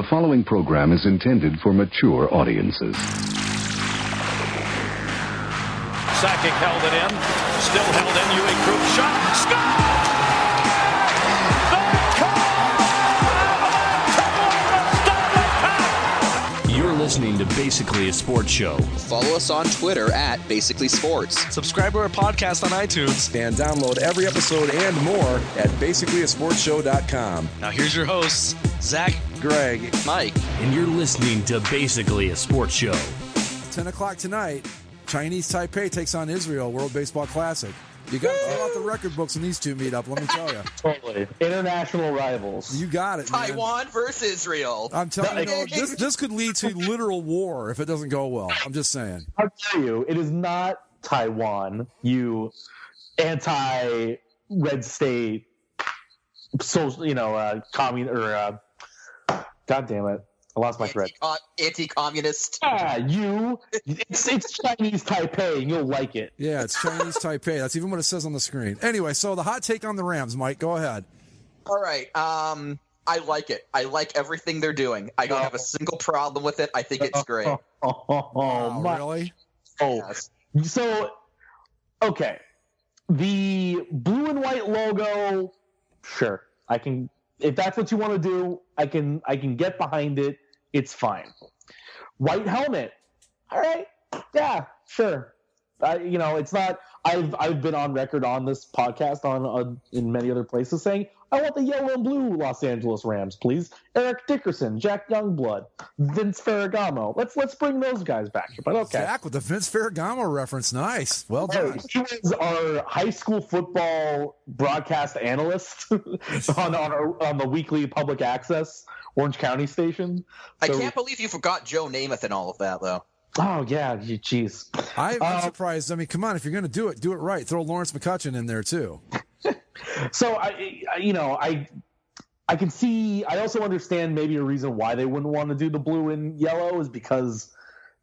following program is intended for mature audiences. Sakic held it in. Still held in. Yui Krupp shot. Score! The Colorado Avalanche! You're listening to Basically a Sports Show. Follow us on Twitter at Basically Sports. Subscribe to our podcast on iTunes. And download every episode and more at basicallyasportshow.com. Now here's your hosts, Zach, Greg, Mike. And you're listening to Basically a Sports Show. 10 o'clock tonight, Chinese Taipei takes on Israel, World Baseball Classic. You got to throw out the record books when these two meet up, let me tell you. Totally. International rivals. You got it, man. Taiwan versus Israel. I'm telling you, this could lead to literal war if it doesn't go well. I'm just saying. I'll tell you, it is not Taiwan, you anti-red state, social, God damn it. I lost my thread. Anti-communist. Yeah, it's Chinese Taipei, and you'll like it. Yeah, it's Chinese Taipei. That's even what it says on the screen. Anyway, so the hot take on the Rams, Mike. Go ahead. All right. I like it. I like everything they're doing. I don't have a single problem with it. I think it's great. Really? Oh, Yes. So, okay. The blue and white logo, sure. I can, if that's what you want to do, I can get behind it. It's fine. White helmet. All right. Yeah, sure. It's not. I've been on record on this podcast on in many other places saying I want the yellow and blue Los Angeles Rams, please. Eric Dickerson, Jack Youngblood, Vince Ferragamo. Let's bring those guys back. But okay. Zach with the Vince Ferragamo reference. Nice. Well done. He was our high school football broadcast analyst on the weekly public access Orange County station. I can't believe you forgot Joe Namath and all of that, though. Oh, yeah. Jeez. I'm surprised. I mean, come on. If you're going to do it right. Throw Lawrence McCutcheon in there, too. So, I can see – I also understand maybe a reason why they wouldn't want to do the blue and yellow is because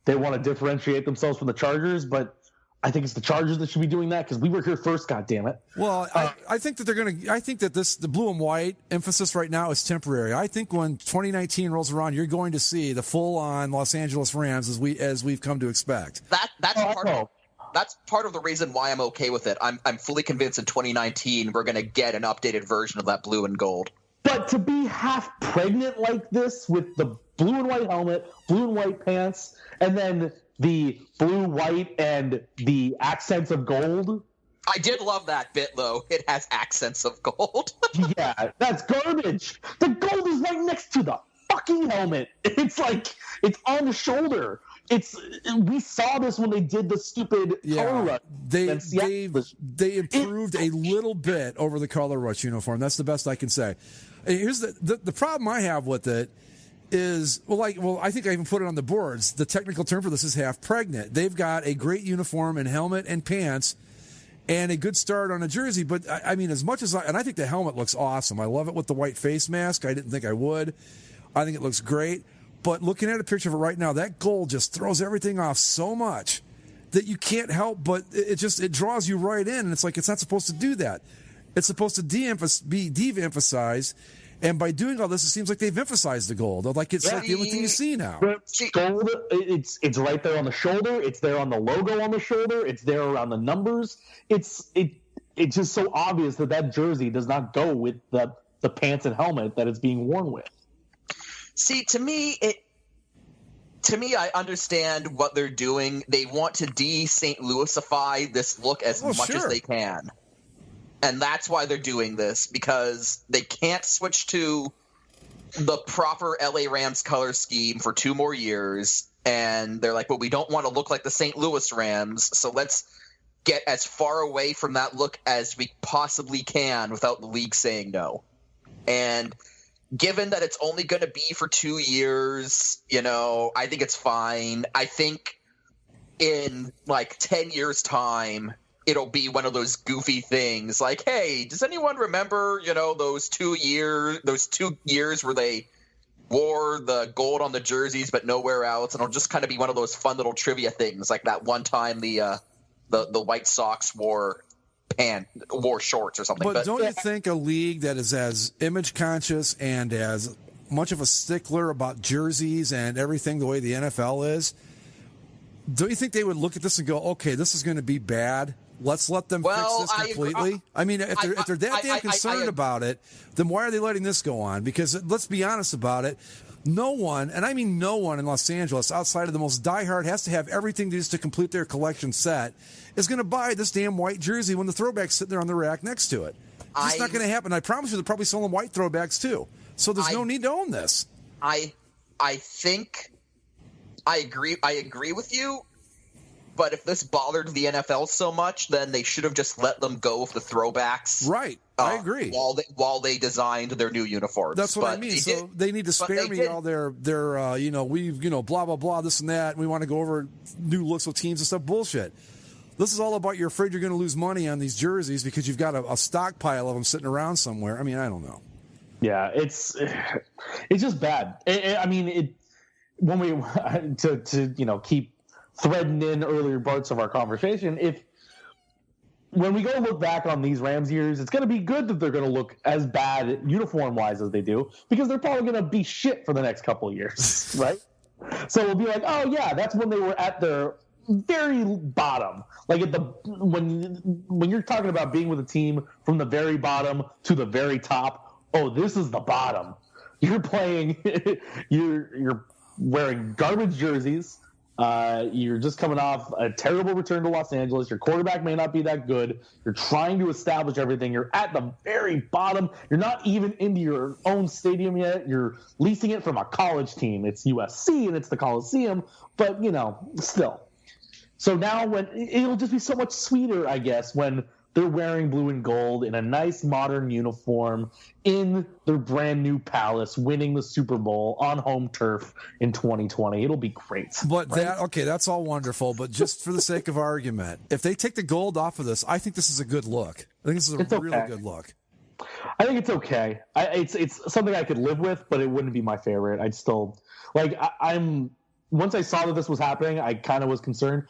they want to differentiate themselves from the Chargers, but I think it's the Chargers that should be doing that because we were here first, goddammit. Well, I think that I think that the blue and white emphasis right now is temporary. I think when 2019 rolls around, you're going to see the full-on Los Angeles Rams as we've come to expect. That's part of the reason why I'm okay with it. I'm fully convinced in 2019 we're going to get an updated version of that blue and gold. But to be half pregnant like this with the blue and white helmet, blue and white pants, and then the blue, white, and the accents of gold. I did love that bit, though. It has accents of gold. Yeah, that's garbage. The gold is right next to the fucking helmet. It's like, it's on the shoulder. We saw this when they did the stupid color rush. They improved a little bit over the color rush uniform. That's the best I can say. Here's the problem I have with it is, I think I even put it on the boards. The technical term for this is half pregnant. They've got a great uniform and helmet and pants and a good start on a jersey. But I mean, as much as I think the helmet looks awesome. I love it with the white face mask. I didn't think I would. I think it looks great. But looking at a picture of it right now, that gold just throws everything off so much that you can't help but it draws you right in. And it's like, it's not supposed to do that. It's supposed to be de-emphasized. And by doing all this, it seems like they've emphasized the gold. Like it's like the only thing you see now. Gold, it's right there on the shoulder. It's there on the logo on the shoulder. It's there around the numbers. It's just so obvious that jersey does not go with the pants and helmet that it's being worn with. See, to me, I understand what they're doing. They want to de-St. Louisify this look as much as they can. And that's why they're doing this, because they can't switch to the proper LA Rams color scheme for 2 more years. And they're like, well, we don't want to look like the St. Louis Rams, so let's get as far away from that look as we possibly can without the league saying no. And given that it's only going to be for 2 years, I think it's fine. I think in 10 years' time, it'll be one of those goofy things like, hey, does anyone remember, those 2 years where they wore the gold on the jerseys but nowhere else? And it'll just kind of be one of those fun little trivia things, like that one time the White Sox wore shorts or something. But don't you think a league that is as image conscious and as much of a stickler about jerseys and everything the way the NFL is, don't you think they would look at this and go, okay, this is going to be bad? Let's let them fix this completely. I mean, if they're that damn concerned about it, then why are they letting this go on? Because let's be honest about it. No one, and I mean no one in Los Angeles, outside of the most diehard, has to have everything just to complete their collection set, is going to buy this damn white jersey when the throwback's sitting there on the rack next to it. It's not going to happen. I promise you they're probably selling white throwbacks too. So there's no need to own this. I think I agree with you. But if this bothered the NFL so much, then they should have just let them go with the throwbacks. Right. I agree. While they designed their new uniforms. That's what I mean. So they need to spare me all their blah, blah, blah, this and that. And we want to go over new looks with teams and stuff. Bullshit. This is all about you're afraid you're going to lose money on these jerseys because you've got a stockpile of them sitting around somewhere. I mean, I don't know. Yeah, it's just bad. When we to keep threading in earlier parts of our conversation, when we go look back on these Rams years, it's going to be good that they're going to look as bad uniform-wise as they do, because they're probably going to be shit for the next couple of years, right? So we'll be like, oh yeah, that's when they were at their very bottom. Like when you're talking about being with a team from the very bottom to the very top, oh, this is the bottom. You're playing, you're wearing garbage jerseys. You're just coming off a terrible return to Los Angeles. Your quarterback may not be that good. You're trying to establish everything. You're at the very bottom. You're not even into your own stadium yet. You're leasing it from a college team. It's USC and it's the Coliseum, but still. So now it'll just be so much sweeter, I guess, when they're wearing blue and gold in a nice modern uniform in their brand new palace, winning the Super Bowl on home turf in 2020. It'll be great. But that's all wonderful. But just for the sake of argument, if they take the gold off of this, I think this is a good look. I think this is a really good look. I think it's okay. It's something I could live with, but it wouldn't be my favorite. I'd still once I saw that this was happening, I kind of was concerned.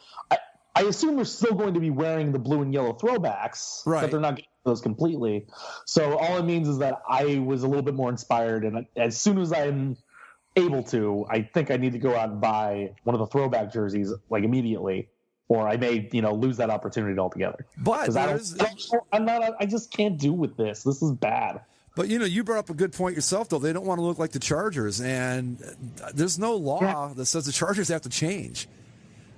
I assume they're still going to be wearing the blue and yellow throwbacks, right? But they're not getting those completely. So all it means is that I was a little bit more inspired, and as soon as I'm able to, I think I need to go out and buy one of the throwback jerseys immediately, or I may lose that opportunity altogether. But I just can't do with this. This is bad. But you brought up a good point yourself, though. They don't want to look like the Chargers, and there's no law that says the Chargers have to change.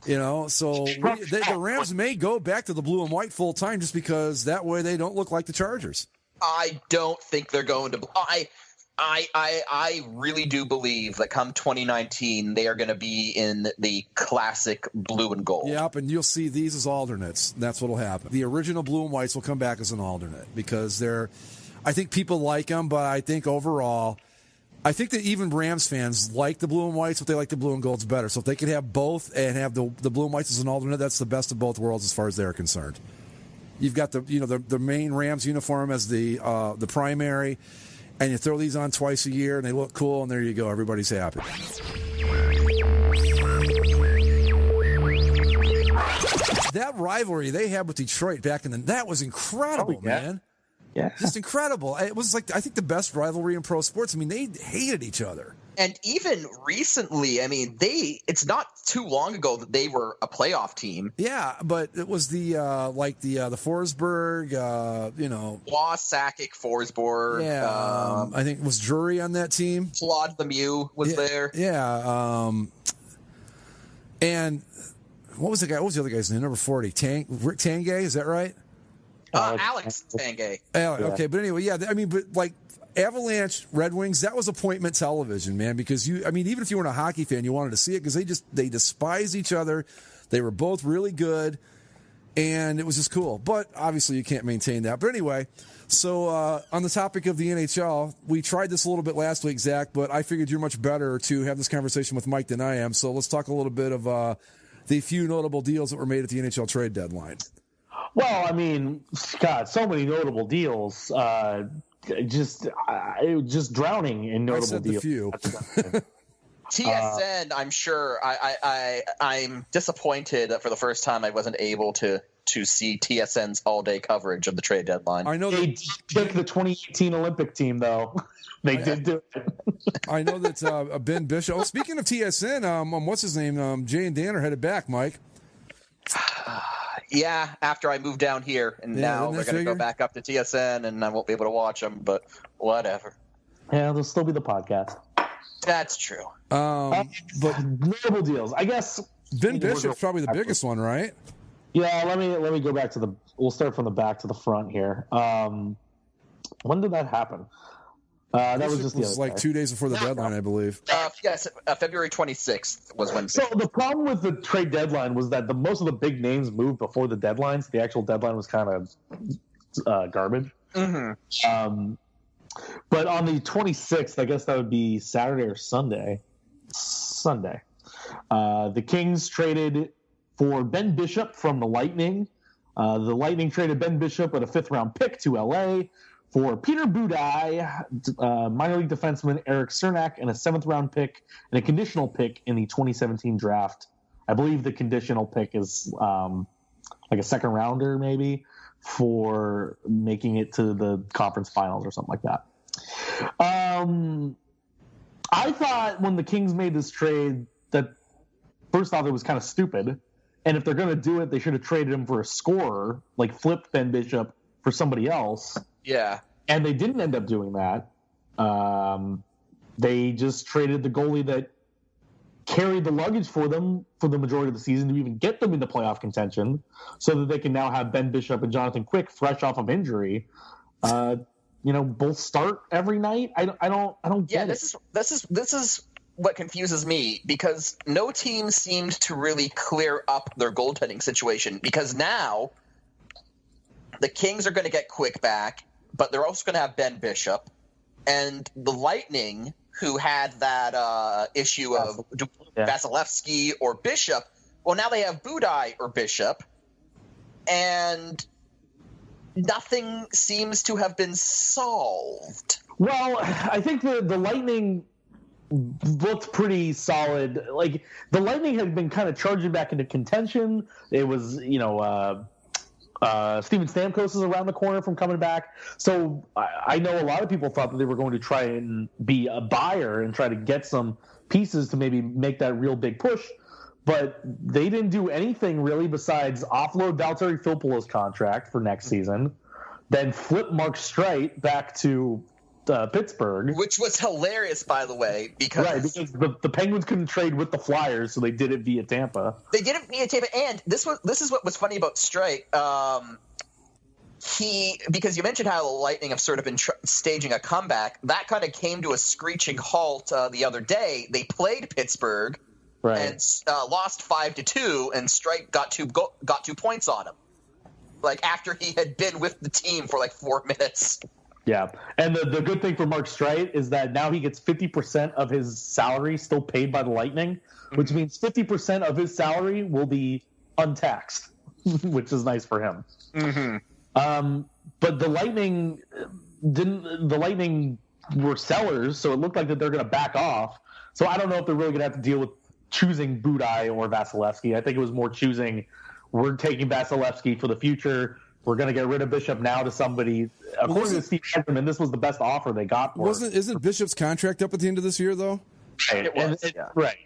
So the Rams may go back to the blue and white full time just because that way they don't look like the Chargers. I don't think they're going to. I really do believe that come 2019 they are going to be in the classic blue and gold. Yep, and you'll see these as alternates. That's what will happen. The original blue and whites will come back as an alternate because I think people like them, but I think overall, I think that even Rams fans like the blue and whites, but they like the blue and golds better. So if they could have both and have the blue and whites as an alternate, that's the best of both worlds as far as they're concerned. You've got the main Rams uniform as the primary, and you throw these on twice a year, and they look cool, and there you go. Everybody's happy. That rivalry they had with Detroit back that was incredible, man. Yeah. Just incredible. It was I think the best rivalry in pro sports. I mean, they hated each other. And even recently, I mean, it's not too long ago that they were a playoff team. Yeah, but it was the Forsberg, Wass, Sakic, Forsberg. Yeah, I think was Drury on that team. Claude Lemieux was there. Yeah. And what was the other guy's name? Number 40, Rick Tanguay, is that right? Alex Tanguay. Okay, but anyway, yeah. I mean, but Avalanche, Red Wings, that was appointment television, man. Because even if you weren't a hockey fan, you wanted to see it because they despise each other. They were both really good, and it was just cool. But obviously, you can't maintain that. But anyway, so on the topic of the NHL, we tried this a little bit last week, Zach. But I figured you're much better to have this conversation with Mike than I am. So let's talk a little bit of the few notable deals that were made at the NHL trade deadline. Well, I mean, God, so many notable deals. Just drowning in notable deals. Few. TSN, I'm sure. I'm disappointed that for the first time I wasn't able to to see TSN's all-day coverage of the trade deadline. I know They that picked the 2018 Olympic team, though. They did do it. I know that Ben Bishop. Oh, speaking of TSN, what's his name? Jay and Dan are headed back, Mike. Yeah, after I moved down here, and now they're going to go back up to TSN, and I won't be able to watch them, but whatever. Yeah, there'll still be the podcast. That's true. But notable deals, I guess. Ben Bishop's probably the biggest one, right? Yeah, let me go back to the. We'll start from the back to the front here. When did that happen? That was just the other like 2 days before the deadline, I believe. Yes, February 26th was when. So the problem with the trade deadline was that most of the big names moved before the deadline. So the actual deadline was kind of garbage. Mm-hmm. But on the 26th, I guess that would be Saturday or Sunday. Sunday. The Kings traded for Ben Bishop from the Lightning. The Lightning traded Ben Bishop with a 5th-round pick to L.A. for Peter Budaj, minor league defenseman Eric Cernak, and a 7th-round pick and a conditional pick in the 2017 draft. I believe the conditional pick is like a second-rounder maybe for making it to the conference finals or something like that. I thought when the Kings made this trade that first off it was kind of stupid, and if they're going to do it, they should have traded him for a scorer, like flipped Ben Bishop for somebody else. Yeah. And they didn't end up doing that. They just traded the goalie that carried the luggage for them for the majority of the season to even get them into playoff contention, so that they can now have Ben Bishop and Jonathan Quick fresh off of injury. Both start every night. I don't get it. This is what confuses me, because no team seemed to really clear up their goaltending situation, because now the Kings are going to get Quick back, but they're also going to have Ben Bishop, and the Lightning, who had that issue of Vasilevsky or Bishop, well, now they have Budaj or Bishop, and nothing seems to have been solved. Well, I think the Lightning looked pretty solid. Like, the Lightning had been kind of charging back into contention. It was, Steven Stamkos is around the corner from coming back. So I know a lot of people thought that they were going to try and be a buyer and try to get some pieces to maybe make that real big push. But they didn't do anything really besides offload Valtteri Filppula's contract for next season, then flip Mark Streit back to Pittsburgh. Which was hilarious, by the way, because the Penguins couldn't trade with the Flyers, so they did it via Tampa. They did it via Tampa, and this is what was funny about Streit. Because you mentioned how the Lightning have sort of been staging a comeback. That kind of came to a screeching halt the other day. They played Pittsburgh. Right. And lost 5-2, and Streit got 2 points on him. Like, after he had been with the team for like 4 minutes. Yeah, and the good thing for Mark Streit is that now he gets 50% of his salary still paid by the Lightning, which means 50% of his salary will be untaxed, which is nice for him. Mm-hmm. But the Lightning were sellers, so it looked like that they're going to back off. So I don't know if they're really going to have to deal with choosing Budaj or Vasilevsky. I think it was more choosing, we're taking Vasilevsky for the future. We're going to get rid of Bishop now to somebody. According to Steve Yzerman, this was the best offer they got for him. Isn't Bishop's contract up at the end of this year, though? Right. Right.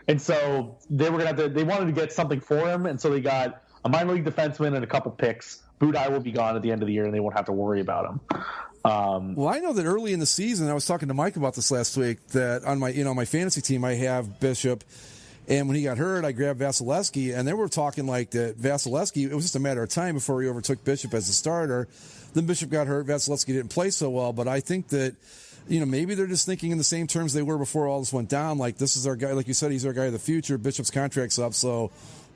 And so they wanted to get something for him, and so they got a minor league defenseman and a couple picks. Budaj will be gone at the end of the year, and they won't have to worry about him. Well, I know that early in the season, I was talking to Mike about this last week, that on my fantasy team, I have Bishop. And when he got hurt, I grabbed Vasilevsky, and they were talking like that Vasilevsky, it was just a matter of time before he overtook Bishop as a starter. Then Bishop got hurt. Vasilevsky didn't play so well, but I think that, maybe they're just thinking in the same terms they were before all this went down. Like, this is our guy. Like you said, he's our guy of the future. Bishop's contract's up, so,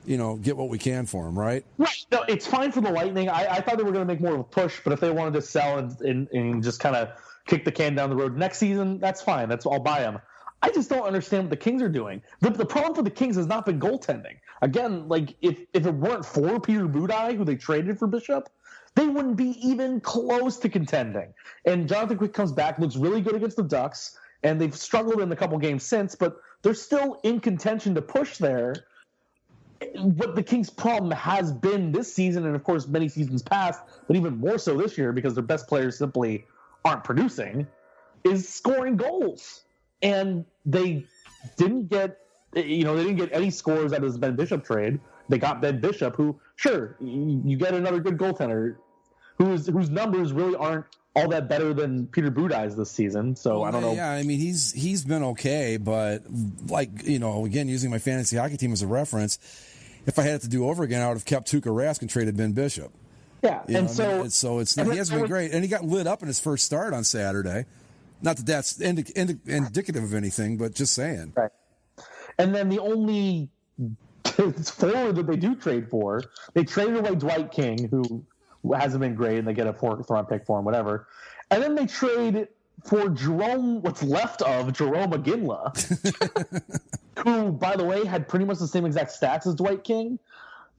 get what we can for him, right? Right. No, it's fine for the Lightning. I thought they were going to make more of a push, but if they wanted to sell and just kind of kick the can down the road next season, that's fine. I'll buy them. I just don't understand what the Kings are doing. The problem for the Kings has not been goaltending. Again, like if it weren't for Peter Budaj, who they traded for Bishop, they wouldn't be even close to contending. And Jonathan Quick comes back, looks really good against the Ducks, and they've struggled in a couple games since, but they're still in contention to push there. what the Kings' problem has been this season, and of course many seasons past, but even more so this year because their best players simply aren't producing, is scoring goals. And they didn't get any scores out of this Ben Bishop trade. They got Ben Bishop, who, sure, you get another good goaltender whose numbers really aren't all that better than Peter Budaj's this season. So I don't know. Yeah, I mean, he's been okay, but again, using my fantasy hockey team as a reference, if I had it to do over again, I would have kept Tuukka Rask and traded Ben Bishop. Yeah, he hasn't been great, and he got lit up in his first start on Saturday. Not that that's indicative of anything, but just saying. Right. And then the only forward that they do trade for, they traded away Dwight King, who hasn't been great, and they get a fourth-round pick for him, whatever. And then they trade for what's left of Jarome Iginla, who, by the way, had pretty much the same exact stats as Dwight King.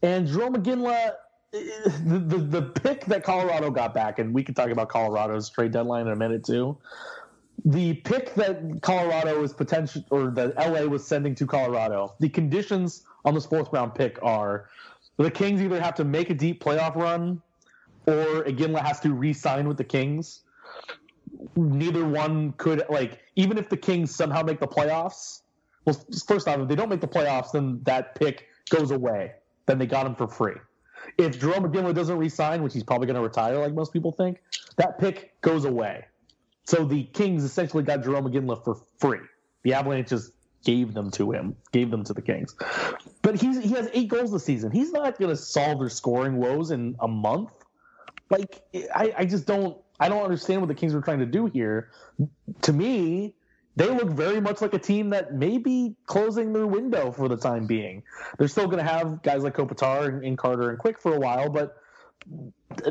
And Jarome Iginla, the pick that Colorado got back, and we can talk about Colorado's trade deadline in a minute too. The pick that Colorado is potential, or that LA was sending to Colorado, the conditions on this fourth-round pick are the Kings either have to make a deep playoff run or Iginla has to re-sign with the Kings. Neither one could, even if the Kings somehow make the playoffs, well, first off, if they don't make the playoffs, then that pick goes away. Then they got him for free. If Jarome Iginla doesn't re-sign, which he's probably going to retire like most people think, that pick goes away. So the Kings essentially got Jarome Iginla for free. The Avalanche just gave them to the Kings. But he has 8 goals this season. He's not going to solve their scoring woes in a month. I don't understand what the Kings were trying to do here. To me, they look very much like a team that may be closing their window for the time being. They're still going to have guys like Kopitar and Carter and Quick for a while, but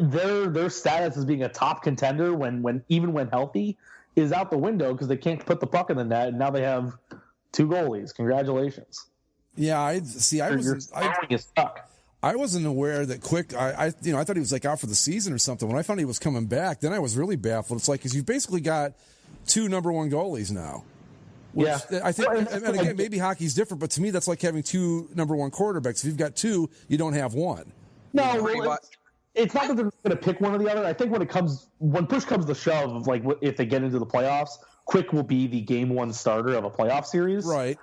their status as being a top contender even when healthy is out the window because they can't put the puck in the net, and now they have 2 goalies. Congratulations. Yeah, I wasn't aware that Quick. I thought he was out for the season or something. When I found he was coming back, then I was really baffled. It's because you've basically got 2 number 1 goalies now. Which I think, and again, maybe hockey's different, but to me, that's like having 2 number 1 quarterbacks. If you've got 2, you don't have 1. No, it's not that they're going to pick one or the other. I think when push comes to shove, if they get into the playoffs, Quick will be the game 1 starter of a playoff series. Right.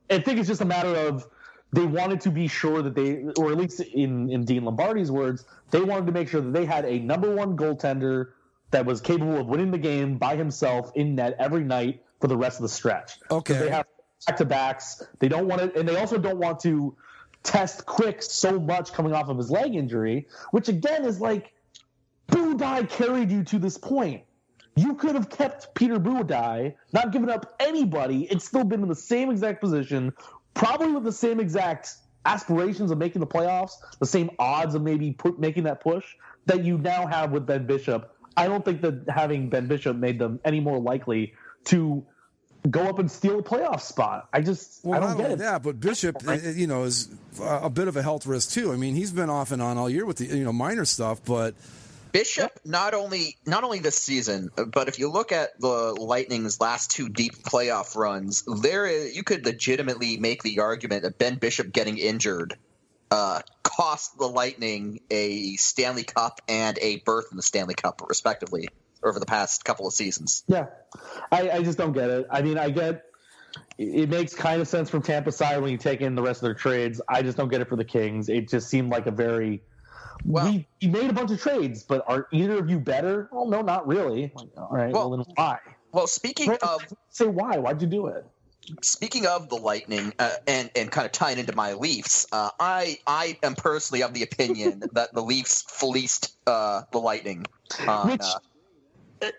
I think it's just a matter of they wanted to be sure that they, or at least in Dean Lombardi's words, they wanted to make sure that they had a number 1 goaltender that was capable of winning the game by himself in net every night for the rest of the stretch. Okay. They have back-to-backs. They don't want to, and they also don't want to test Quick so much coming off of his leg injury, which again is Budaj carried you to this point. You could have kept Peter Budaj, not given up anybody, and still been in the same exact position, probably with the same exact aspirations of making the playoffs, the same odds of maybe making that push that you now have with Ben Bishop. I don't think that having Ben Bishop made them any more likely to go up and steal a playoff spot. I don't get it. Yeah, but Bishop, is a bit of a health risk too. I mean, he's been off and on all year with the minor stuff, but Bishop not only this season, but if you look at the Lightning's last 2 deep playoff runs, you could legitimately make the argument that Ben Bishop getting injured cost the Lightning a Stanley Cup and a berth in the Stanley Cup, respectively, over the past couple of seasons. Yeah, I just don't get it. I mean, I get it makes kind of sense from Tampa side when you take in the rest of their trades. I just don't get it for the Kings. It just seemed like a very we made a bunch of trades, but are either of you better? Well, no, not really. All right, well then why? Well, speaking of say why? Why'd you do it? Speaking of the Lightning, and kind of tying into my Leafs, I am personally of the opinion that the Leafs fleeced the Lightning.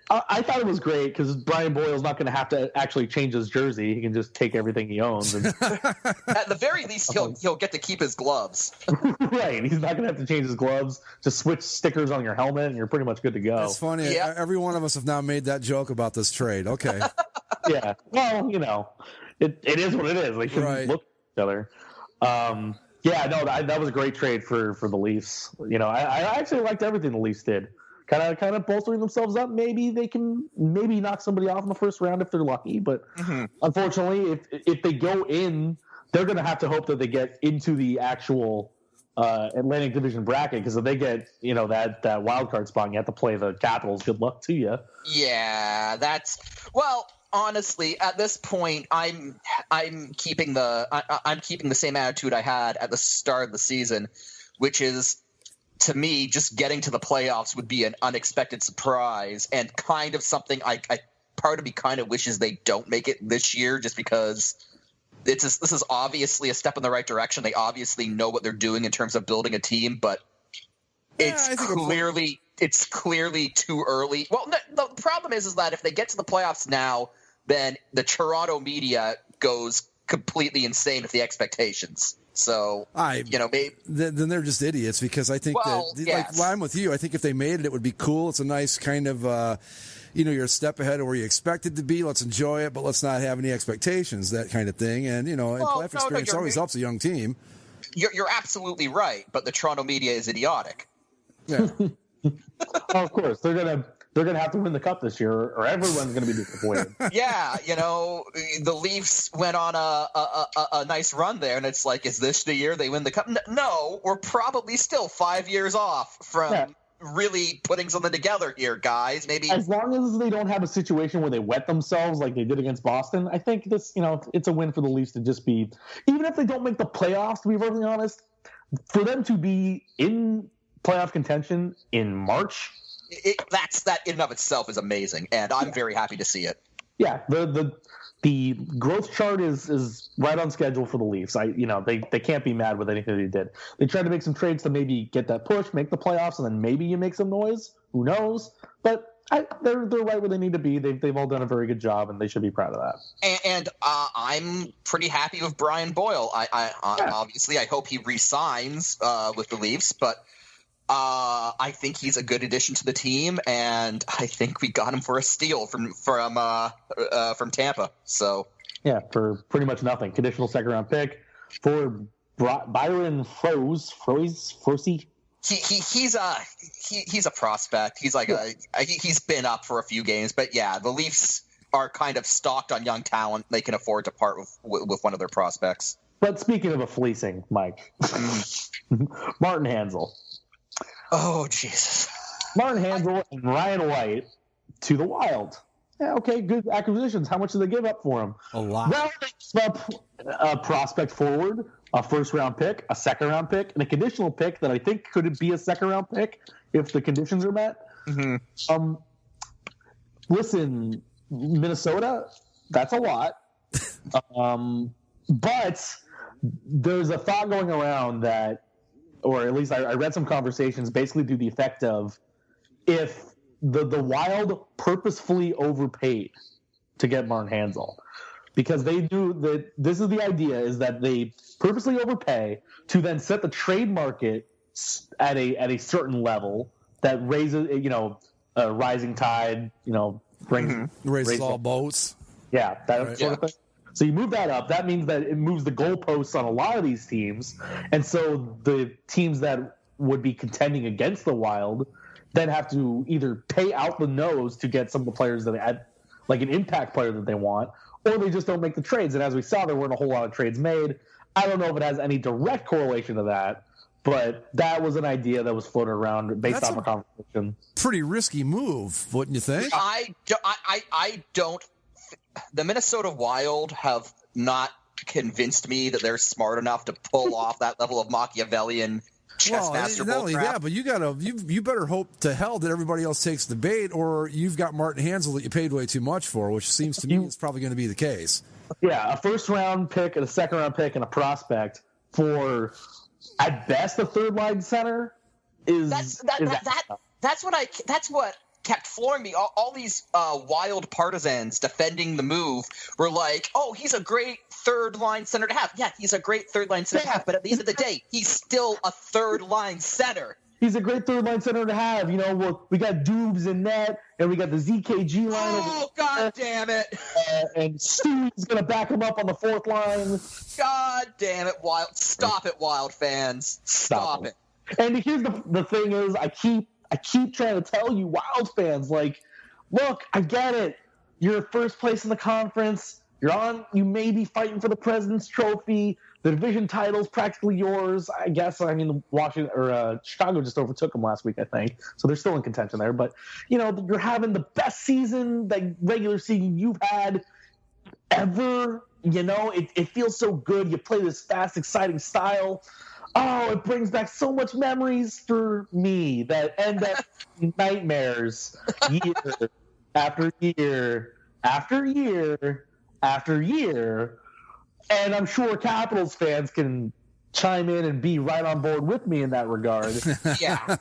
I thought it was great because Brian Boyle's not going to have to actually change his jersey. He can just take everything he owns. And at the very least, he'll get to keep his gloves. Right. He's not going to have to change his gloves. Just switch stickers on your helmet, and you're pretty much good to go. That's funny. Yeah. Every one of us have now made that joke about this trade. Okay. Yeah. Well, it is what it is. They shouldn't look at each other. That was a great trade for the Leafs. I actually liked everything the Leafs did. Kind of bolstering themselves up. Maybe they can knock somebody off in the first round if they're lucky. But unfortunately, if they go in, they're going to have to hope that they get into the actual Atlantic Division bracket, because if they get that wild card spot, and you have to play the Capitals. Good luck to you. Yeah, honestly, at this point, I'm keeping the same attitude I had at the start of the season, which is, to me, just getting to the playoffs would be an unexpected surprise and kind of something part of me kind of wishes they don't make it this year, just because this is obviously a step in the right direction. They obviously know what they're doing in terms of building a team, but it's clearly too early. Well, the problem is that if they get to the playoffs now, then the Toronto media goes completely insane with the expectations. So, maybe then they're just idiots, because I think I'm with you. I think if they made it would be cool. It's a nice kind of, you're a step ahead of where you expected to be. Let's enjoy it, but let's not have any expectations, that kind of thing. And, playoff experience always helps a young team. You're absolutely right, but the Toronto media is idiotic. Yeah. Of course, they're gonna have to win the cup this year, or everyone's gonna be disappointed. Yeah, the Leafs went on a nice run there, and it's like, is this the year they win the cup? No, we're probably still 5 years off from really putting something together here, guys. Maybe as long as they don't have a situation where they wet themselves like they did against Boston, I think this, it's a win for the Leafs to just be, even if they don't make the playoffs, to be very honest, for them to be in playoff contention in March. That in and of itself is amazing, and I'm very happy to see it. Yeah, the growth chart is right on schedule for the Leafs. They can't be mad with anything they did. They tried to make some trades to maybe get that push, make the playoffs, and then maybe you make some noise. Who knows? But they're right where they need to be. They've all done a very good job, and they should be proud of that. And I'm pretty happy with Brian Boyle. Obviously, I hope he re-signs with the Leafs, but I think he's a good addition to the team, and I think we got him for a steal from Tampa. So yeah, for pretty much nothing. Conditional second-round pick for Byron Froese. He's a prospect. He's like he's been up for a few games, but yeah, the Leafs are kind of stocked on young talent. They can afford to part with one of their prospects. But speaking of a fleecing, Mike, Martin Hanzal. Oh, Jesus. Martin Hanzal and Ryan White to the Wild. Yeah, okay, good acquisitions. How much did they give up for him? A lot. Well, they gave up a prospect forward, a first-round pick, a second-round pick, and a conditional pick that I think could be a second-round pick if the conditions are met. Mm-hmm. Listen, Minnesota, that's a lot. But there's a thought going around that, or at least I read some conversations basically to the effect of, if the Wild purposefully overpaid to get Martin Hanzal, because they do that. This is the idea, is that they purposely overpay to then set the trade market at a certain level that raises, a rising tide, raises all boats. Yeah, that sort of thing. So you move that up. That means that it moves the goalposts on a lot of these teams. And so the teams that would be contending against the Wild then have to either pay out the nose to get some of the players that they had, like an impact player that they want, or they just don't make the trades. And as we saw, there weren't a whole lot of trades made. I don't know if it has any direct correlation to that, but that was an idea that was floated around based on the conversation. Pretty risky move, wouldn't you think? I don't. The Minnesota Wild have not convinced me that they're smart enough to pull off that level of Machiavellian chess master not only bullcrap. that, but you better hope to hell that everybody else takes the bait, or you've got Martin Hanzal that you paid way too much for, which seems to me is probably going to be the case. Yeah, a first-round pick and a second-round pick and a prospect for, at best, a third-line center is that's what kept flooring me. All these Wild partisans defending the move were like, "Oh, he's a great third-line center to have." Yeah, he's a great third-line center to have, but at the end of the day, he's still a third-line center. He's a great third-line center to have. We got Dubes in net, and we got the ZKG line. Oh, God damn it. And Stu's going to back him up on the fourth line. God damn it, Wild. Stop it, Wild fans. Stop it. And here's the thing is, I keep trying to tell you, Wild fans, look, I get it. You're first place in the conference. You may be fighting for the President's Trophy. The division title's practically yours, I guess. I mean, Chicago just overtook them last week, I think, so they're still in contention there. But you're having the best season, regular season you've had ever. It feels so good. You play this fast, exciting style. Oh, it brings back so much memories for me that end up nightmares year after year after year after year. And I'm sure Capitals fans can chime in and be right on board with me in that regard. Yeah.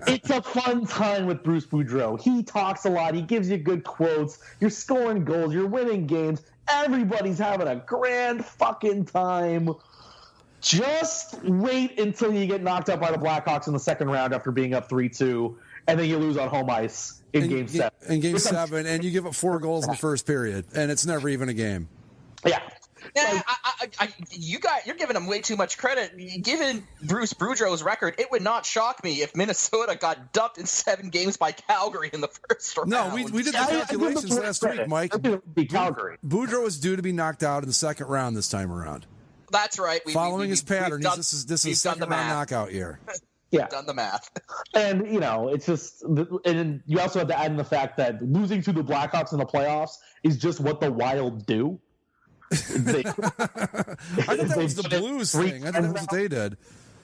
It's a fun time with Bruce Boudreau. He talks a lot. He gives you good quotes. You're scoring goals. You're winning games. Everybody's having a grand fucking time. Just wait until you get knocked out by the Blackhawks in the second round after being up 3-2, and then you lose on home ice in Game 7. In Game 7, and you give up 4 goals in the first period, and it's never even a game. Yeah. Yeah, you're giving him way too much credit. Given Bruce Boudreau's record, it would not shock me if Minnesota got dumped in 7 games by Calgary in the first round. No, we did the calculations last week, Mike. Calgary. Boudreau is due to be knocked out in the second round this time around. That's right. Following his pattern, this is second round knockout year. Yeah, done the math. And it's just, and you also have to add in the fact that losing to the Blackhawks in the playoffs is just what the Wild do. I thought that was the Blues thing. I thought that was what they did.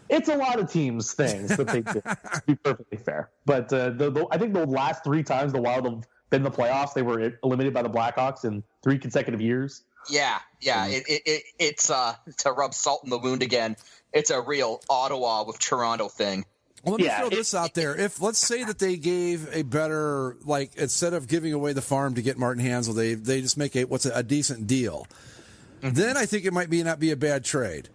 It's a lot of teams' things that they do, to be perfectly fair. But I think the last 3 times the Wild have been in the playoffs, they were eliminated by the Blackhawks in 3 consecutive years. Yeah. It's to rub salt in the wound again. It's a real Ottawa with Toronto thing. Well, let me throw this out there. If let's say that they gave a better, instead of giving away the farm to get Martin Hansel, they just make a decent deal. Mm-hmm. Then I think it might not be a bad trade.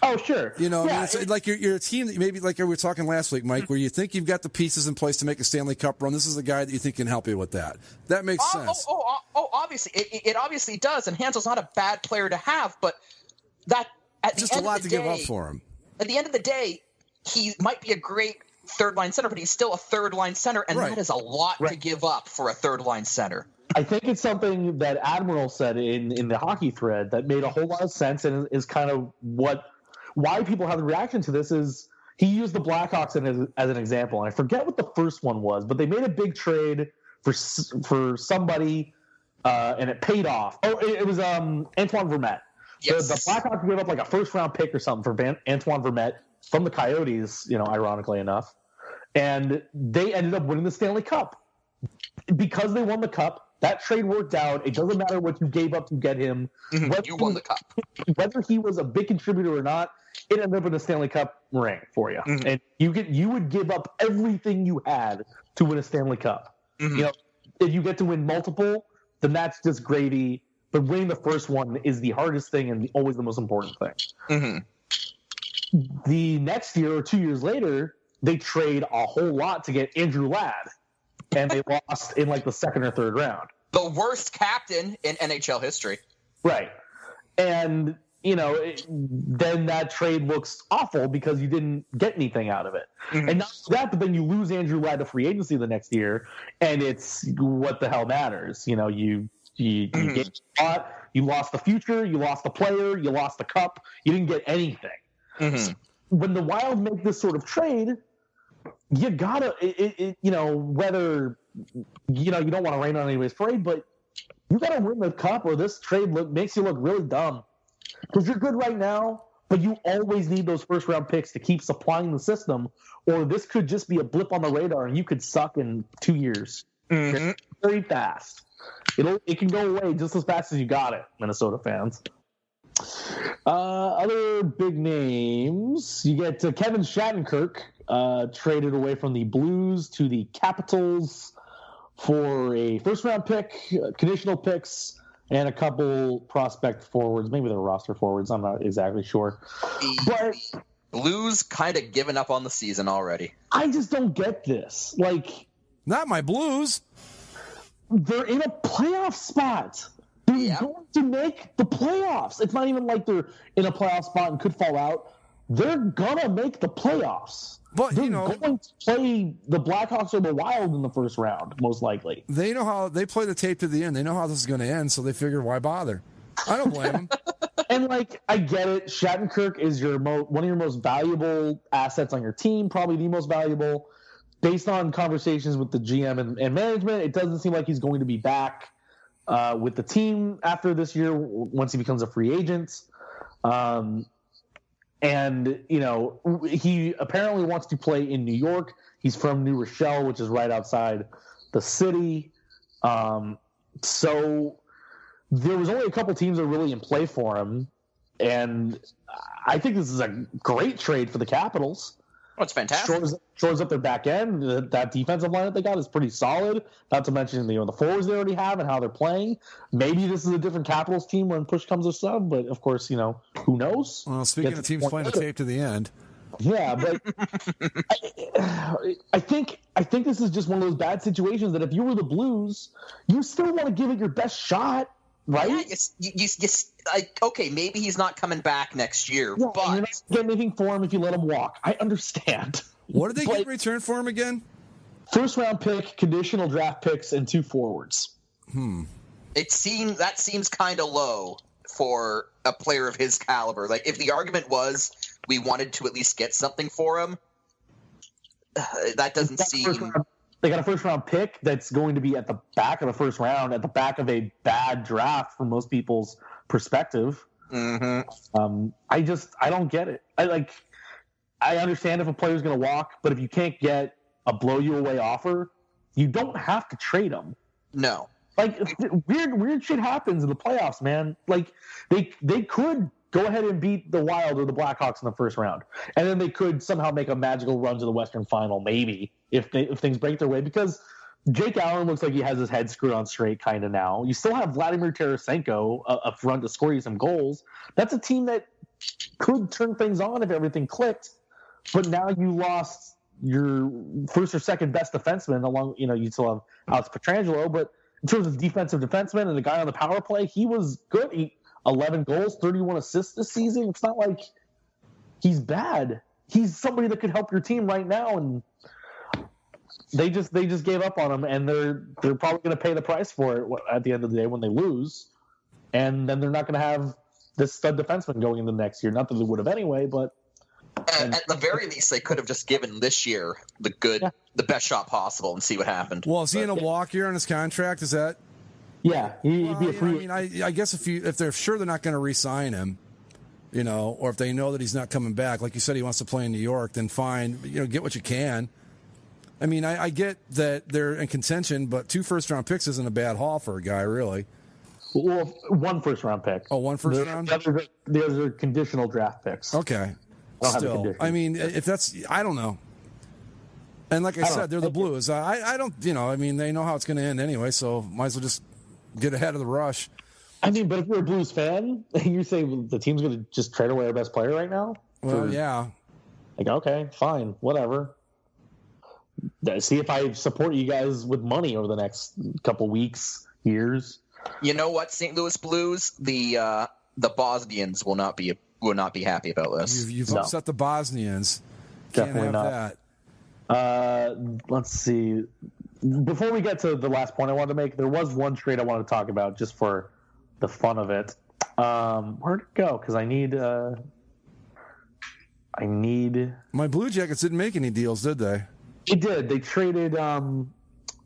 Oh, sure. It's like you're a team that maybe like we were talking last week, Mike, where you think you've got the pieces in place to make a Stanley Cup run. This is the guy that you think can help you with that. That makes sense. Obviously. It obviously does. And Hansel's not a bad player to have, but that at the just end a lot of the to day, give up for him. At the end of the day, he might be a great third-line center, but he's still a third-line center, and that is a lot to give up for a third-line center. I think it's something that Admiral said in the hockey thread that made a whole lot of sense and is kind of why people have the reaction to this is he used the Blackhawks as an example. And I forget what the first one was, but they made a big trade for somebody, and it paid off. Oh, it was Antoine Vermette. Yes. The Blackhawks gave up a first-round pick or something for Antoine Vermette from the Coyotes, ironically enough. And they ended up winning the Stanley Cup. Because they won the Cup, that trade worked out. It doesn't matter what you gave up to get him. Mm-hmm. You won the Cup. Whether he was a big contributor or not, it ended up in a Stanley Cup ring for you. Mm-hmm. And you would give up everything you had to win a Stanley Cup. Mm-hmm. If you get to win multiple, then that's just gravy. But winning the first one is the hardest thing and always the most important thing. Mm-hmm. The next year or 2 years later, they trade a whole lot to get Andrew Ladd. And they lost in the second or third round. The worst captain in NHL history. Right. And, then that trade looks awful because you didn't get anything out of it. Mm-hmm. And not that, but then you lose Andrew Ladd to free agency the next year, and it's what the hell matters. You get caught, you lost the future, you lost the player, you lost the cup, you didn't get anything. Mm-hmm. So when the Wild make this sort of trade, you gotta, whether, you don't want to rain on anybody's parade, but you gotta win the cup or this trade makes you look really dumb. Because you're good right now, but you always need those first round picks to keep supplying the system, or this could just be a blip on the radar and you could suck in 2 years. Mm-hmm. Very fast. It can go away just as fast as you got it, Minnesota fans. Other big names, you get Kevin Shattenkirk traded away from the Blues to the Capitals for a first-round pick, conditional picks, and a couple prospect forwards. Maybe they're roster forwards. I'm not exactly sure. But Blues kind of given up on the season already. I just don't get this. Not my Blues. They're in a playoff spot. They're going to make the playoffs. It's not even like they're in a playoff spot and could fall out. They're going to make the playoffs. But, they're going to play the Blackhawks or the Wild in the first round, most likely. They know how they play the tape to the end. They know how this is going to end, so they figure, why bother? I don't blame him. And like, I get it. Shattenkirk is one of your most valuable assets on your team, probably the most valuable. Based on conversations with the GM and management, it doesn't seem like he's going to be back with the team after this year once he becomes a free agent. And, you know, he apparently wants to play in New York. He's from New Rochelle, which is right outside the city. So there was only a couple teams that were really in play for him. And I think this is a great trade for the Capitals. Oh, it's fantastic. Shores up their back end. That defensive line that they got is pretty solid. Not to mention the forwards they already have and how they're playing. Maybe this is a different Capitals team when push comes to shove, but of course, who knows? Well, speaking of teams playing the tape to the end. Yeah, but I think this is just one of those bad situations that if you were the Blues, you still want to give it your best shot, right? Yeah, okay, maybe he's not coming back next year, yeah, but you're not getting anything for him if you let him walk. I understand. What did they get in return for him again? First round pick, conditional draft picks, and 2 forwards. That seems kind of low for a player of his caliber. Like, if the argument was we wanted to at least get something for him, that doesn't seem. They got a first round pick that's going to be at the back of the first round, at the back of a bad draft from most people's perspective. Mm-hmm. I don't get it. I understand if a player's going to walk, but if you can't get a blow you away offer, you don't have to trade him. No. Like, weird shit happens in the playoffs, man. Like, they could go ahead and beat the Wild or the Blackhawks in the first round, and then they could somehow make a magical run to the Western Final, maybe if things break their way. Because Jake Allen looks like he has his head screwed on straight kind of now. You still have Vladimir Tarasenko up front to score you some goals. That's a team that could turn things on if everything clicked. But now you lost your first or second best defenseman along. You still have Alex Pietrangelo, but in terms of defensive defenseman and the guy on the power play, he was good. 11 goals, 31 assists this season. It's not like he's bad. He's somebody that could help your team right now, and they just gave up on him, and they're probably going to pay the price for it at the end of the day when they lose, and then they're not going to have this stud defenseman going into next year. Not that they would have anyway, but at the very least, they could have just given this year the best shot possible and see what happened. Well, is he in a walk year on his contract? Is that? Yeah, he'd be a free. I guess if they're sure they're not going to re-sign him, or if they know that he's not coming back, like you said, he wants to play in New York, then fine, get what you can. I mean, I get that they're in contention, but 2 first-round picks isn't a bad haul for a guy, really. Well, 1 first-round pick. Oh, 1 first round? The others are conditional draft picks. Okay. Still, I mean, if that's, I don't know. And like I said, they're the Blues. I don't, they know how it's going to end anyway, so might as well just get ahead of the rush. I mean, but if you're a Blues fan, you say the team's going to just trade away our best player right now? Well, yeah. Like, okay, fine, whatever. See if I support you guys with money over the next couple weeks, years. You know what, St. Louis Blues? The Bosnians will not be happy about this. You've upset the Bosnians. Definitely Can't have not. Let's see. Before we get to the last point I wanted to make, there was one trade I wanted to talk about just for the fun of it. Where'd it go? Because I need. My Blue Jackets didn't make any deals, did they? They did. They traded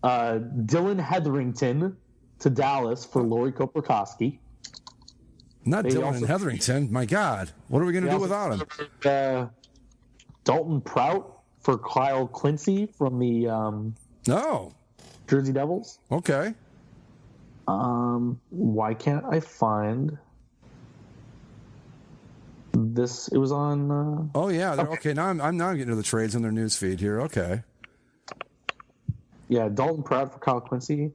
Dylan Hetherington to Dallas for Lori Koprikoski. Not Dylan and Hetherington. My God. What are we going to do without him? Dalton Prout for Kyle Quincy from the Jersey Devils. Okay. Why can't I find this? It was on. Oh yeah. Okay. Now I'm getting to the trades in their news feed here. Okay. Yeah, Dalton Prout for Kyle Quincy.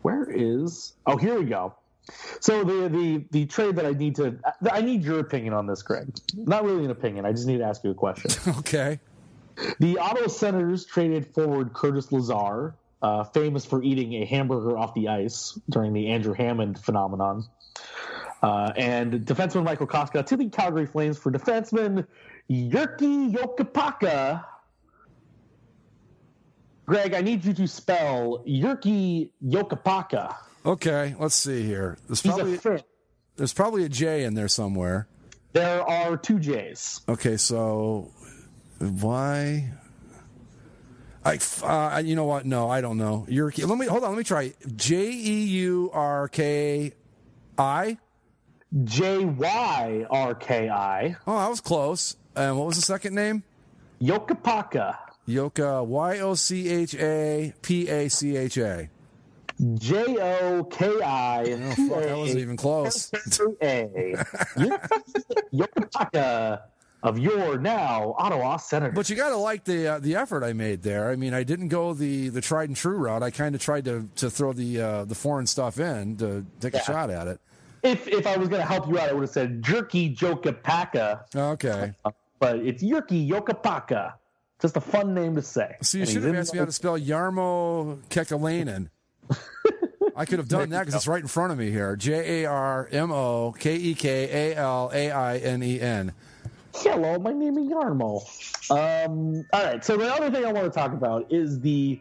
Where is? Oh, here we go. So the trade that I need your opinion on this, Greg. Not really an opinion. I just need to ask you a question. Okay. The Ottawa Senators traded forward Curtis Lazar, famous for eating a hamburger off the ice during the Andrew Hammond phenomenon, and defenseman Michael Koska to the Calgary Flames for defenseman Jyrki Jokipaka. Greg, I need you to spell Jyrki Jokipaka. Okay, let's see here. He's a fit. There's probably a J in there somewhere. There are 2 J's. Okay, so why? You know what? No, I don't know. Hold on. Let me try. Jeurki. Jyrki. Oh, I was close. And what was the second name? Yokapaka. Yoka. Yochapacha. Joki. Oh, fuck, I wasn't even close. Yokapaka of your now Ottawa Senators. But you got to like the effort I made there. I mean, I didn't go the tried and true route. I kind of tried to throw the foreign stuff in to take a shot at it. If I was going to help you out, I would have said Jerky Jokapaka. Okay. But it's Yerky Yokapaka. Just a fun name to say. So you should have asked me how to spell Jarmo Kekalainen. I could have done that because it's right in front of me here. Jarmokekalainen. Hello, my name is Yarmo. All right, so the other thing I want to talk about is the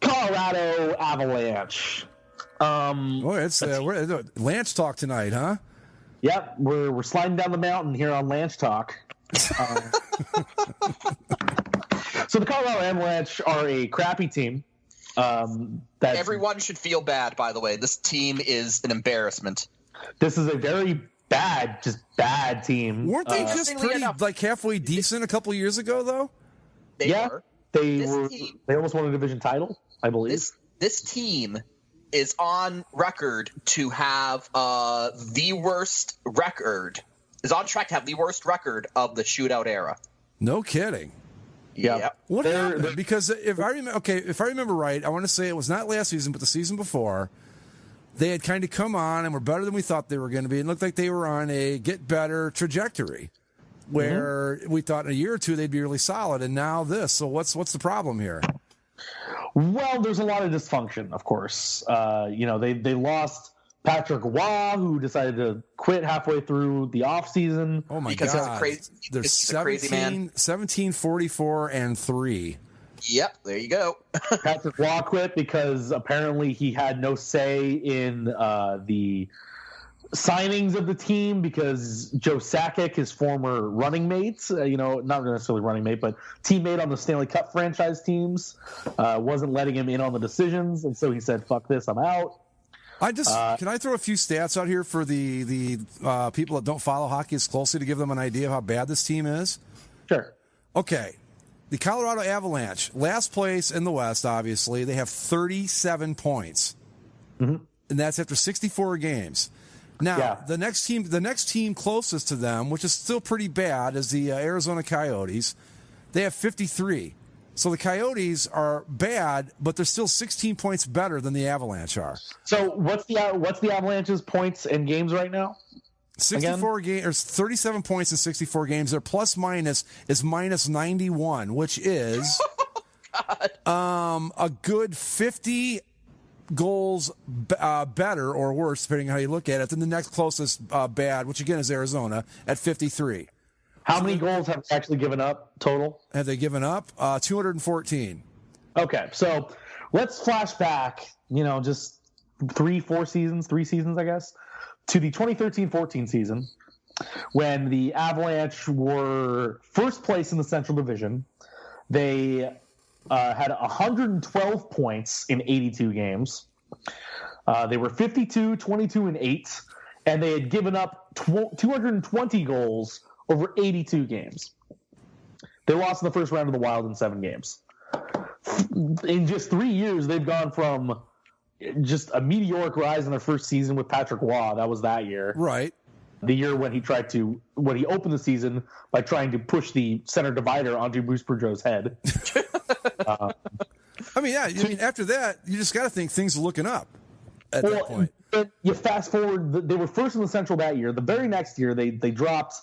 Colorado Avalanche. It's we're Lanch Talk tonight, huh? Yep, we're sliding down the mountain here on Lanch Talk. So the Colorado Avalanche are a crappy team. Everyone should feel bad, by the way. This team is an embarrassment. This is a very bad team. Weren't they just pretty halfway decent a couple years ago, though? They almost won a division title, I believe. This team is on record to have the worst record. Is on track to have the worst record of the shootout era. No kidding. Yeah. What happened? Because if I remember right, I want to say it was not last season, but the season before. They had kind of come on and were better than we thought they were going to be. It looked like they were on a get better trajectory where we thought in a year or two they'd be really solid. And now this. So what's the problem here? Well, there's a lot of dysfunction, of course. They lost Patrick Waugh, who decided to quit halfway through the offseason. Oh, my God. They're 17, 44, and 3. Yep, there you go. Patrick Waugh quit because apparently he had no say in the signings of the team because Joe Sakic, his former running mate, not necessarily running mate, but teammate on the Stanley Cup franchise teams, wasn't letting him in on the decisions, and so he said, "Fuck this, I'm out." Can I throw a few stats out here for the people that don't follow hockey as closely to give them an idea of how bad this team is? Sure. Okay. The Colorado Avalanche, last place in the West, obviously. They have 37 points. Mm-hmm. And that's after 64 games. Now, the next team closest to them, which is still pretty bad, is the Arizona Coyotes. They have 53. So the Coyotes are bad, but they're still 16 points better than the Avalanche are. So what's the Avalanche's points and games right now? 64 games, or 37 points in 64 games. Their plus minus is minus 91, which is a good 50 goals better or worse, depending on how you look at it, than the next closest bad, which again is Arizona at 53. How many goals have they actually given up total? Have they given up? 214. Okay, so let's flash back, just 3 seasons, I guess, to the 2013-14 season when the Avalanche were first place in the Central Division. They had 112 points in 82 games. They were 52, 22, and 8, and they had given up 220 goals over 82 games. They lost in the first round of the Wild in 7 games. In just 3 years, they've gone from just a meteoric rise in their first season with Patrick Waugh. That was that year. Right. The year when he opened the season by trying to push the center divider onto Bruce Boudreau's head. After that, you just got to think things are looking up at that point. You fast forward, they were first in the Central that year. The very next year, they dropped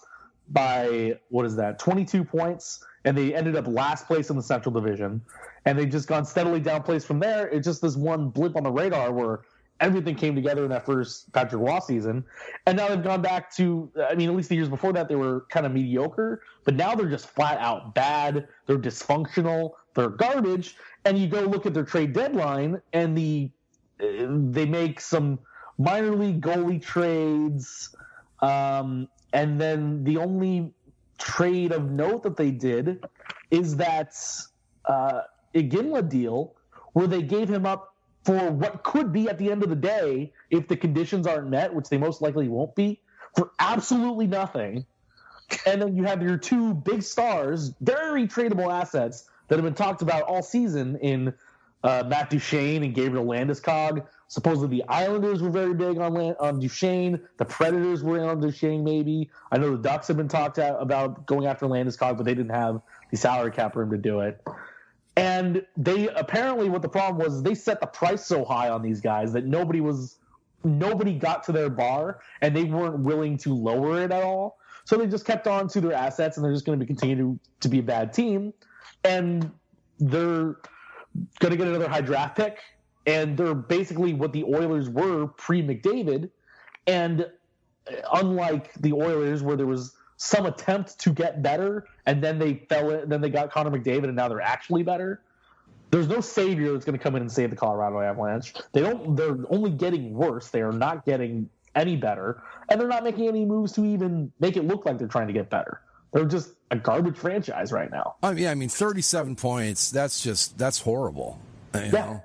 by 22 points, and they ended up last place in the Central Division, and they've just gone steadily down place from there. It's just this one blip on the radar where everything came together in that first Patrick Waugh season, and now they've gone back to, at least the years before that, they were kind of mediocre, but now they're just flat out bad. They're dysfunctional. They're garbage, and you go look at their trade deadline, and they make some minor league goalie trades, and then the only trade of note that they did is that Iginla deal where they gave him up for what could be at the end of the day, if the conditions aren't met, which they most likely won't be, for absolutely nothing. And then you have your two big stars, very tradable assets that have been talked about all season in Matt Duchene and Gabriel Landeskog. Supposedly the Islanders were very big on Duchene. The Predators were in on Duchene maybe. I know the Ducks have been talked about going after Landeskog, but they didn't have the salary cap room to do it. And they apparently what the problem was, they set the price so high on these guys that nobody got to their bar, and they weren't willing to lower it at all. So they just kept on to their assets, and they're just going to continue to be a bad team. And they're going to get another high draft pick, and they're basically what the Oilers were pre-McDavid. And unlike the Oilers, where there was some attempt to get better, and then they got Connor McDavid, and now they're actually better. There's no savior that's going to come in and save the Colorado Avalanche. They're only getting worse. They are not getting any better, and they're not making any moves to even make it look like they're trying to get better. They're just a garbage franchise right now. I mean, 37 points. That's horrible. You know?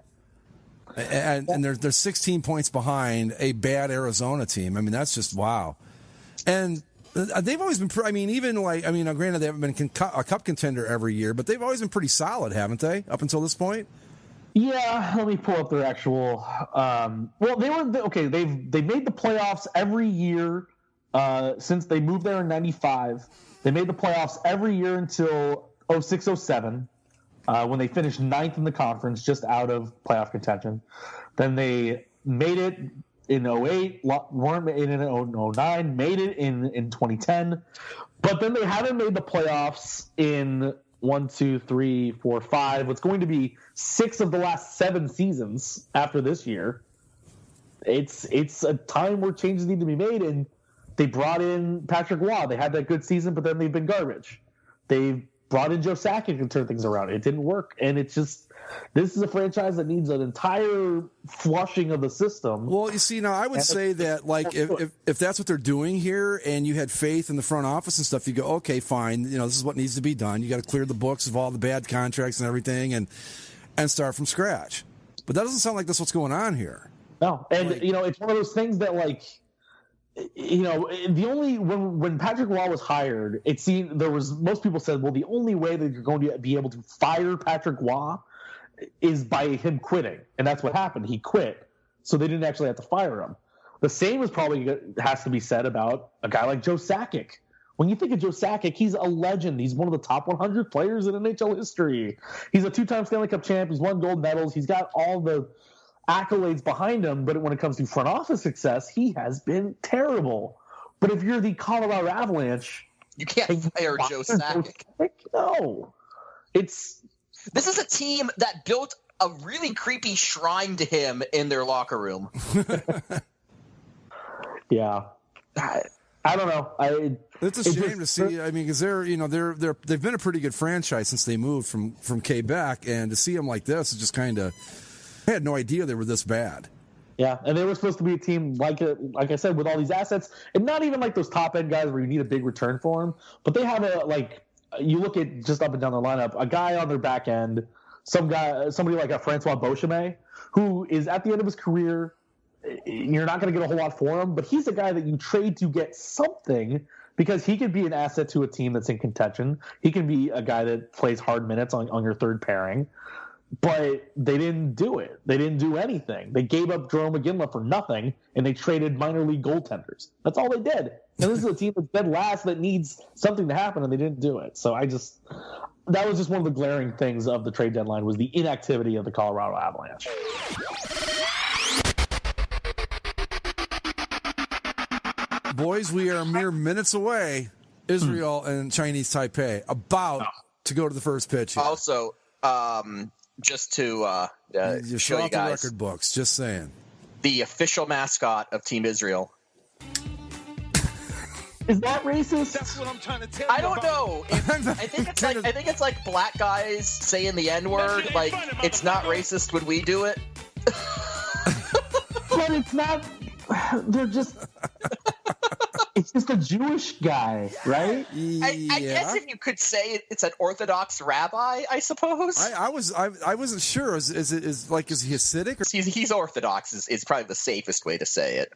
And they're 16 points behind a bad Arizona team. I mean, that's just wow. And they've always been. Granted, they haven't been a cup contender every year, but they've always been pretty solid, haven't they? Up until this point. Yeah, let me pull up their actual. Well, they were okay. They made the playoffs every year since they moved there in '95. They made the playoffs every year until 06-07, when they finished 9th in the conference, just out of playoff contention. Then they made it in 08, weren't made it in 09, made it in 2010. But then they haven't made the playoffs in 1, 2, 3, 4, 5. What's going to be 6 of the last 7 seasons after this year. It's a time where changes need to be made, and they brought in Patrick Roy. They had that good season, but then they've been garbage. They brought in Joe Sakic to turn things around. It didn't work, and it's just this is a franchise that needs an entire flushing of the system. Well, you see, now I would say that, like, if that's what they're doing here, and you had faith in the front office and stuff, you go, okay, fine. You know, this is what needs to be done. You got to clear the books of all the bad contracts and everything, and start from scratch. But that doesn't sound like that's what's going on here. No, and it's one of those things that, like, the only when Patrick Roy was hired, it seemed most people said, well, the only way that you're going to be able to fire Patrick Roy is by him quitting, and that's what happened. He quit, so they didn't actually have to fire him. The same is probably has to be said about a guy like Joe Sakic. When you think of Joe Sakic, he's a legend. He's one of the top 100 players in NHL history. He's a 2-time Stanley Cup champ. He's won gold medals. He's got all the accolades behind him, but when it comes to front office success, he has been terrible. But if you're the Colorado Avalanche, you can't fire Joe Sakic. No. This is a team that built a really creepy shrine to him in their locker room. Yeah. I don't know. It's a shame to see. I mean, because they've been a pretty good franchise since they moved from Quebec, and to see them like this is just kind of. I had no idea they were this bad. Yeah, and they were supposed to be a team like I said, with all these assets, and not even like those top end guys where you need a big return for them. But they have you look at just up and down the lineup, a guy on their back end, somebody like a Francois Beauchemin, who is at the end of his career. You're not going to get a whole lot for him, but he's a guy that you trade to get something because he could be an asset to a team that's in contention. He can be a guy that plays hard minutes on your third pairing. But they didn't do it. They didn't do anything. They gave up Jarome Iginla for nothing, and they traded minor league goaltenders. That's all they did. And this is a team that's dead last that needs something to happen, and they didn't do it. So that was just one of the glaring things of the trade deadline was the inactivity of the Colorado Avalanche. Boys, we are mere minutes away. Israel and Chinese Taipei about to go to the first pitch here. Also, just to show you guys, the record books. Just saying, the official mascot of Team Israel. Is that racist? That's what I'm trying to tell you. I don't know. I think it's like black guys saying the N-word. Like, it's not racist when we do it. But it's not. they're just. It's just a Jewish guy, right? I guess if you could say it's an Orthodox rabbi, I suppose. I wasn't sure. Is he Hasidic? Or? He's Orthodox is probably the safest way to say it.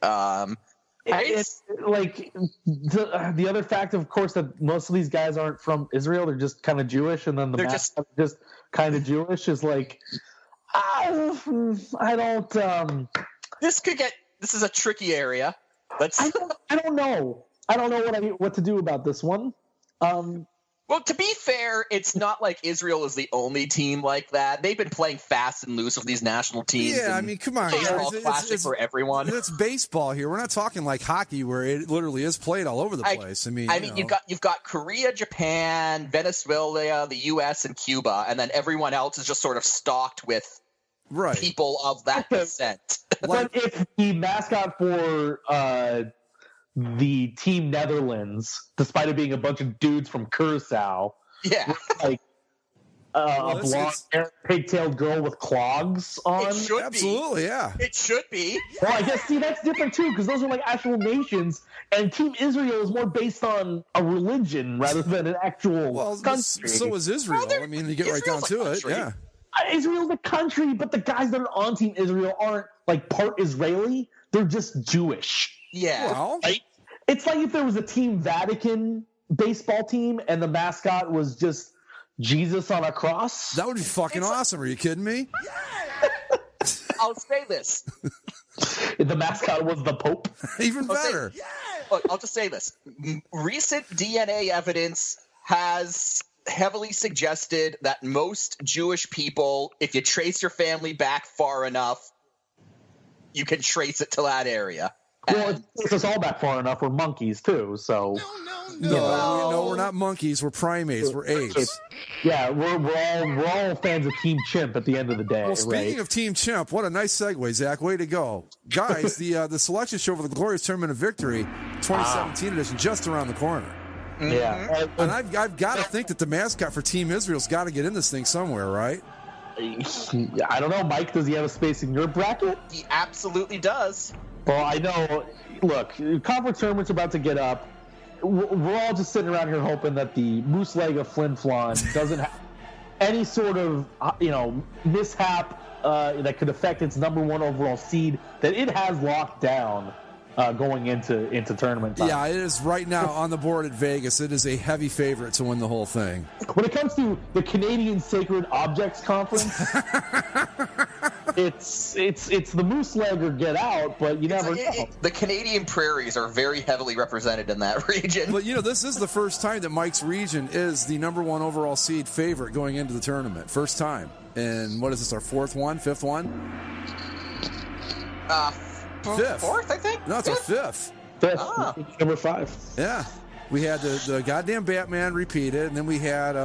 It's like the other fact, of course, that most of these guys aren't from Israel. They're just kind of Jewish, and then they're just kind of Jewish is like, I don't. This is a tricky area. I don't know. I don't know what to do about this one. Well, to be fair, it's not like Israel is the only team like that. They've been playing fast and loose with these national teams. Yeah, I mean, come on, baseball classic for everyone. It's baseball here. We're not talking like hockey where it literally is played all over the place. I mean, you've got Korea, Japan, Venezuela, the U.S., and Cuba, and then everyone else is just sort of stocked with people of that descent. But if the mascot for the team Netherlands, despite it being a bunch of dudes from Curacao, like a blonde, pigtailed girl with clogs on, it should absolutely, it should be. Well, I guess that's different too, because those are like actual nations, and Team Israel is more based on a religion rather than an actual country. So is Israel. I mean, you get right down to it, yeah. Israel's a country, but the guys that are on Team Israel aren't like part Israeli. They're just Jewish. Yeah. Well, right? It's like if there was a Team Vatican baseball team and the mascot was just Jesus on a cross. That would be fucking awesome. Are you kidding me? I'll say this. The mascot was the Pope. Even better. Look, I'll just say this. Recent DNA evidence has heavily suggested that most Jewish people, if you trace your family back far enough, you can trace it to that area. Well, it takes us all back far enough. We're monkeys too, so no, we're not monkeys. We're primates. We're apes. Yeah, we're all fans of Team Chimp at the end of the day. Well, speaking of Team Chimp, what a nice segue, Zach. Way to go, guys! The selection show for the Glorious Tournament of Victory 2017 edition just around the corner. Yeah, and I've got to think that the mascot for Team Israel's got to get in this thing somewhere, right? I don't know, Mike. Does he have a space in your bracket? He absolutely does. Well, I know. Look, conference tournament's about to get up. We're all just sitting around here hoping that the moose leg of Flin Flon doesn't have any sort of mishap that could affect its #1 overall seed that it has locked down going into tournament time. Yeah, it is right now on the board at Vegas. It is a heavy favorite to win the whole thing. When it comes to the Canadian Sacred Objects Conference, it's the moose leg or get out, but you never know. The Canadian prairies are very heavily represented in that region. But this is the first time that Mike's region is the #1 overall seed favorite going into the tournament. First time. And what is this, our fifth one? Fifth, I think. No, it's our fifth. Number 5. Yeah. We had the goddamn Batman repeated, and then we had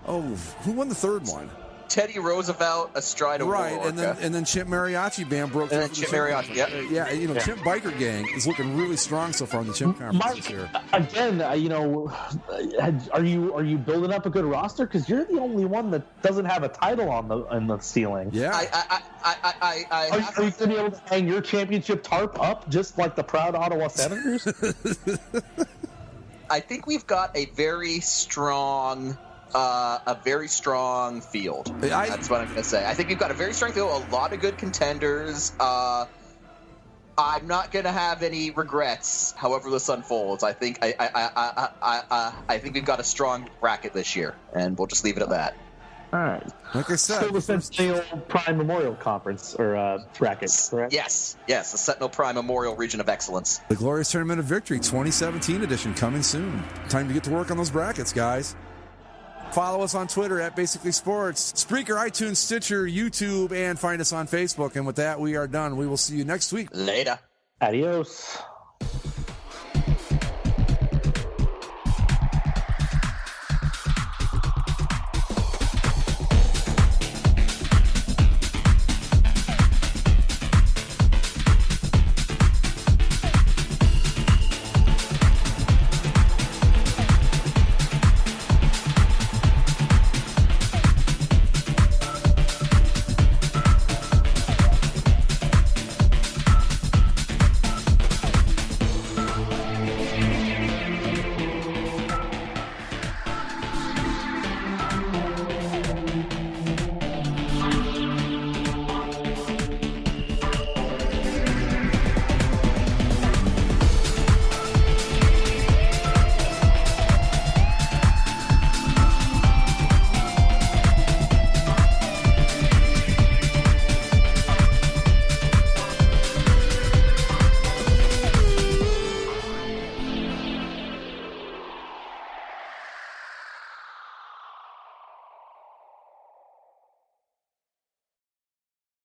who won the third one? Teddy Roosevelt, Astride of right, and then Chimp Mariachi Band broke through. Chimp Mariachi, Chimp Biker Gang is looking really strong so far in the Chimp conference this year. Again, are you building up a good roster? Because you're the only one that doesn't have a title on the ceiling. Yeah. Are you going to be able to hang your championship tarp up just like the proud Ottawa Senators? I think we've got a very strong field. That's what I'm going to say. I think we've got a very strong field, a lot of good contenders. I'm not going to have any regrets, however this unfolds. I think I think we've got a strong bracket this year, and we'll just leave it at that. All right. Like I said, still the Sentinel Prime Memorial Conference or bracket, correct? Yes, the Sentinel Prime Memorial Region of Excellence. The Glorious Tournament of Victory 2017 edition coming soon. Time to get to work on those brackets, guys. Follow us on Twitter at Basically Sports, Spreaker, iTunes, Stitcher, YouTube, and find us on Facebook. And with that, we are done. We will see you next week. Later. Adios.